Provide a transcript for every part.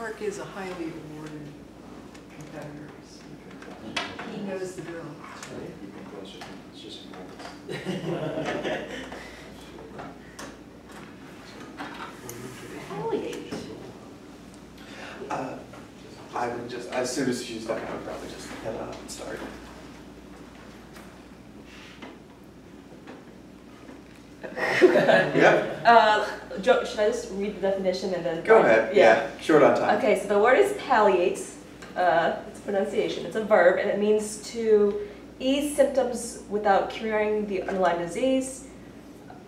Mark is a highly awarded competitor. He knows the drill. It's just Palliate. I would just, as soon as she's done, I would probably just head out and start. Yep. Joe, should I just read the definition and then? Go ahead. Yeah. Short on time. Okay, so the word is palliate. It's a pronunciation. It's a verb, and it means to ease symptoms without curing the underlying disease,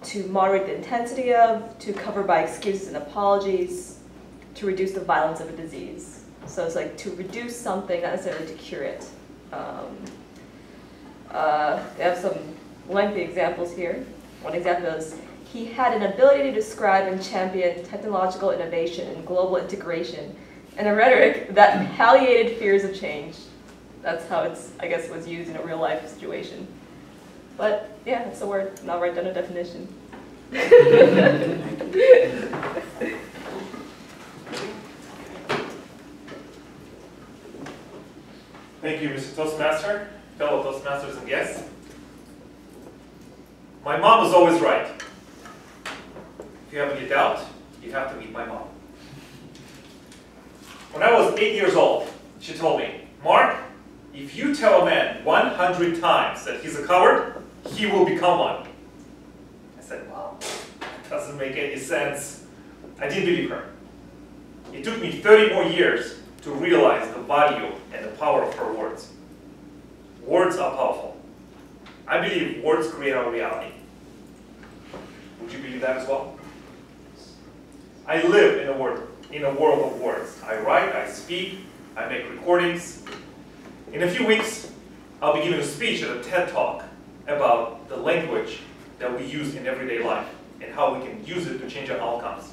to moderate the intensity of, to cover by excuses and apologies, to reduce the violence of a disease. So it's like to reduce something, not necessarily to cure it. They have some lengthy examples here. One example is, he had an ability to describe and champion technological innovation and global integration and a rhetoric that palliated fears of change. That's how it's, I guess, was used in a real life situation. But yeah, it's a word, and I'll write down a definition. Thank you, Mr. Toastmaster, fellow Toastmasters and guests. My mom was always right. If you have any doubt, you have to meet my mom. When I was 8 years old, she told me, Mark, if you tell a man 100 times that he's a coward, he will become one. I said, well, that doesn't make any sense. I didn't believe her. It took me 30 more years to realize the value and the power of her words. Words are powerful. I believe words create our reality. Would you believe that as well? I live in a world of words. I write, I speak, I make recordings. In a few weeks, I'll be giving a speech at a TED Talk about the language that we use in everyday life and how we can use it to change our outcomes.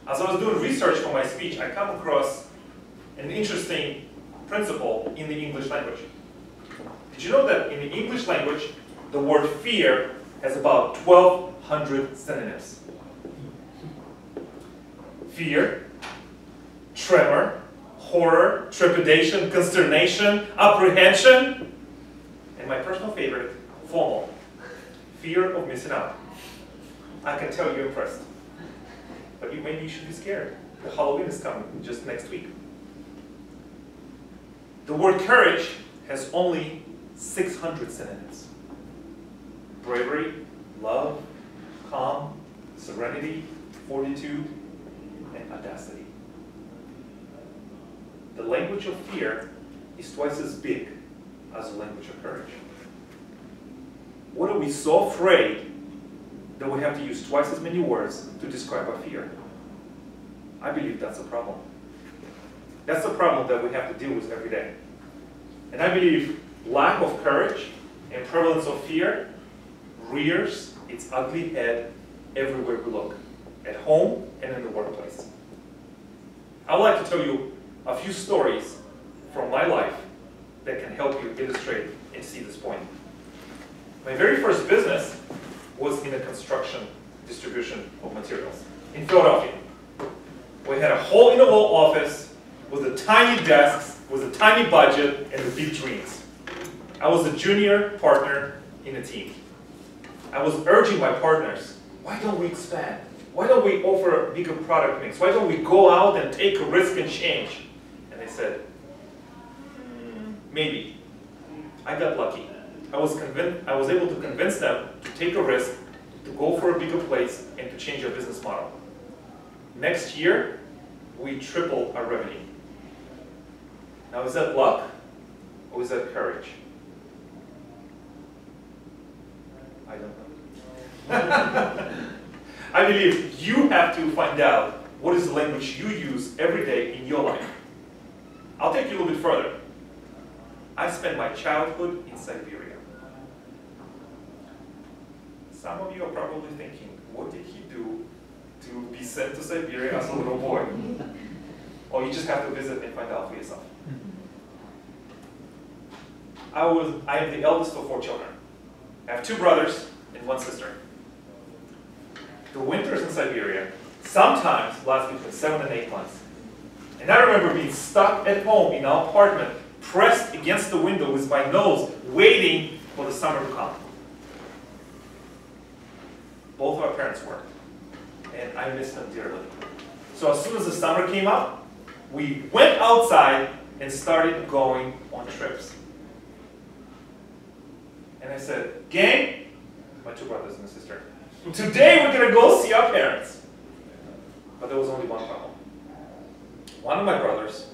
As I was doing research for my speech, I come across an interesting principle in the English language. Did you know that in the English language, the word fear has about 1,200 synonyms? Fear, tremor, horror, trepidation, consternation, apprehension, and my personal favorite, FOMO, fear of missing out. I can tell you're impressed, but maybe you should be scared. The Halloween is coming just next week. The word courage has only 600 synonyms. Bravery, love, calm, serenity, fortitude, and audacity. The language of fear is twice as big as the language of courage. What are we so afraid that we have to use twice as many words to describe our fear? I believe that's a problem. That's the problem that we have to deal with every day. And I believe lack of courage and prevalence of fear rears its ugly head everywhere we look, at home and in the workplace. I would like to tell you a few stories from my life that can help you illustrate and see this point. My very first business was in the construction distribution of materials in Philadelphia. We had a hole-in-the-wall office with the tiny desks, with a tiny budget, and the big dreams. I was a junior partner in the team. I was urging my partners, why don't we expand? Why don't we offer a bigger product mix? Why don't we go out and take a risk and change? And they said, maybe. I got lucky. I was able to convince them to take a risk, to go for a bigger place, and to change our business model. Next year, we tripled our revenue. Now, is that luck or is that courage? I don't know. I believe you have to find out what is the language you use every day in your life. I'll take you a little bit further. I spent my childhood in Siberia. Some of you are probably thinking, what did he do to be sent to Siberia as a little boy? Or you just have to visit and find out for yourself. I am the eldest of 4 children. I have 2 brothers and 1 sister. The winters in Siberia sometimes last between 7 and 8 months. And I remember being stuck at home in our apartment, pressed against the window with my nose, waiting for the summer to come. Both of our parents worked, and I missed them dearly. So as soon as the summer came up, we went outside and started going on trips. And I said, gang, my two brothers and a sister, today we're going to go see our parents. But there was only one problem. One of my brothers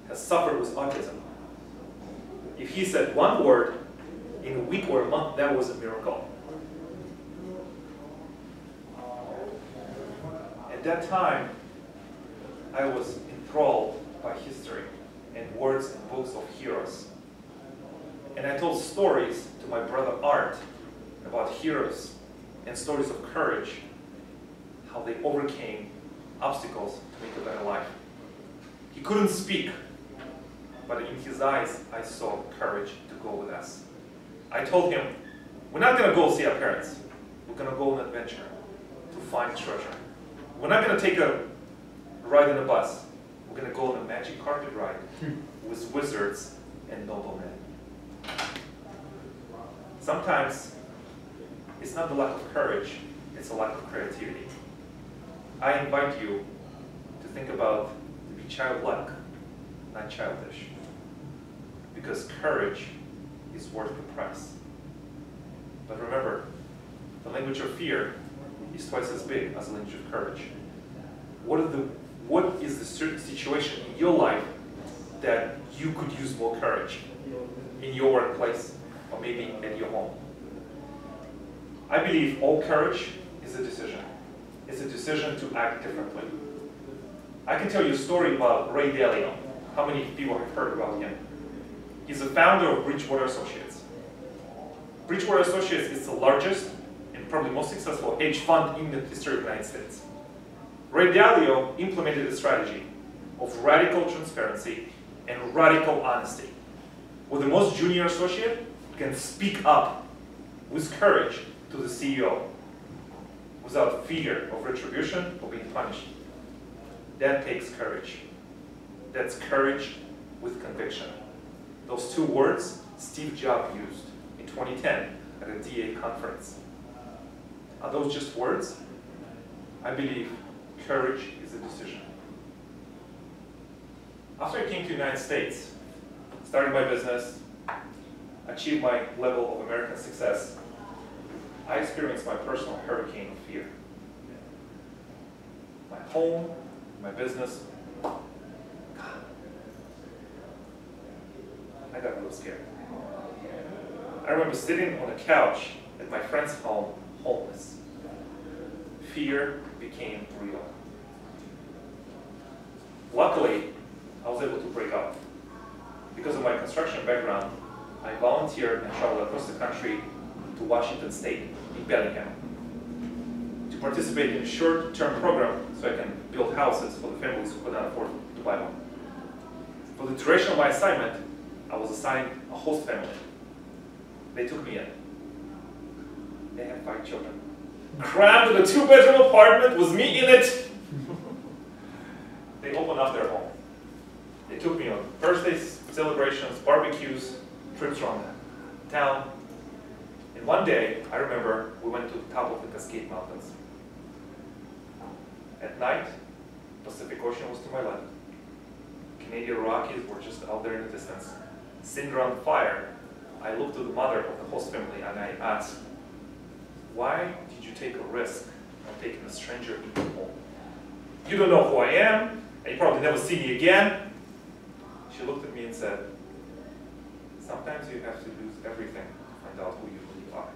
has suffered with autism. If he said one word in a week or a month, that was a miracle. At that time, I was enthralled by history and words and books of heroes. And I told stories to my brother Art about heroes and stories of courage, how they overcame obstacles to make a better life. He couldn't speak, but in his eyes, I saw courage to go with us. I told him, we're not going to go see our parents. We're going to go on an adventure to find treasure. We're not going to take a ride in a bus. We're going to go on a magic carpet ride with wizards and noblemen. Sometimes it's not the lack of courage, it's a lack of creativity. I invite you to think about to be childlike, not childish. Because courage is worth the price. But remember, the language of fear is twice as big as the language of courage. What is the certain situation in your life that you could use more courage? In your workplace, or maybe at your home? I believe all courage is a decision. It's a decision to act differently. I can tell you a story about Ray Dalio. How many people have heard about him? He's the founder of Bridgewater Associates. Bridgewater Associates is the largest and probably most successful hedge fund in the history of the United States. Ray Dalio implemented a strategy of radical transparency and radical honesty, where the most junior associate can speak up with courage to the CEO without fear of retribution or being punished. That takes courage. That's courage with conviction. Those two words Steve Jobs used in 2010 at a DA conference. Are those just words? I believe courage is a decision. After I came to the United States, started my business, achieved my level of American success, I experienced my personal hurricane of fear. My home, my business, I got real scared. I remember sitting on a couch at my friend's home, homeless. Fear became real. Luckily, I was able to break out. Because of my construction background, I volunteered and traveled across the country to Washington State in Bellingham to participate in a short-term program so I can build houses for the families who could not afford to buy one. For the duration of my assignment, I was assigned a host family. They took me in. They had 5 children. Crammed in a 2-bedroom apartment with me in it. They opened up their home. They took me on birthdays, celebrations, barbecues, trips around town. And one day, I remember we went to the top of the Cascade Mountains. At night, Pacific Ocean was to my left. Canadian Rockies were just out there in the distance. Sitting around the fire, I looked to the mother of the host family and I asked, why did you take a risk of taking a stranger into your home? You don't know who I am, and you probably never see me again. She looked at me and said, sometimes you have to lose everything to find out who you really are.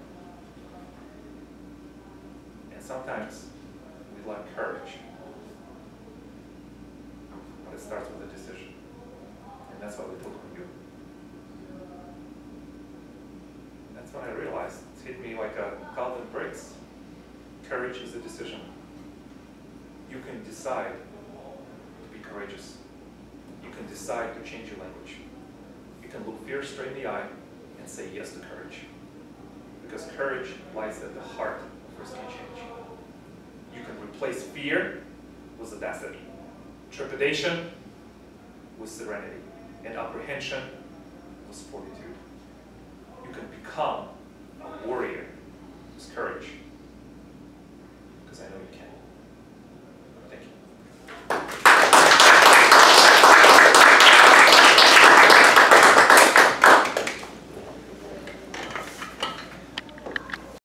And sometimes we lack courage. But it starts with a decision. And that's what we took from you. That's when I realized it hit me like a Calvin brakes. Courage is a decision. You can decide to be courageous. You can decide to change your language. You can look fear straight in the eye and say yes to courage. Because courage lies at the heart of risky change. You can replace fear with audacity, trepidation with serenity, and apprehension with fortitude. You can become a warrior with courage, because I know you can.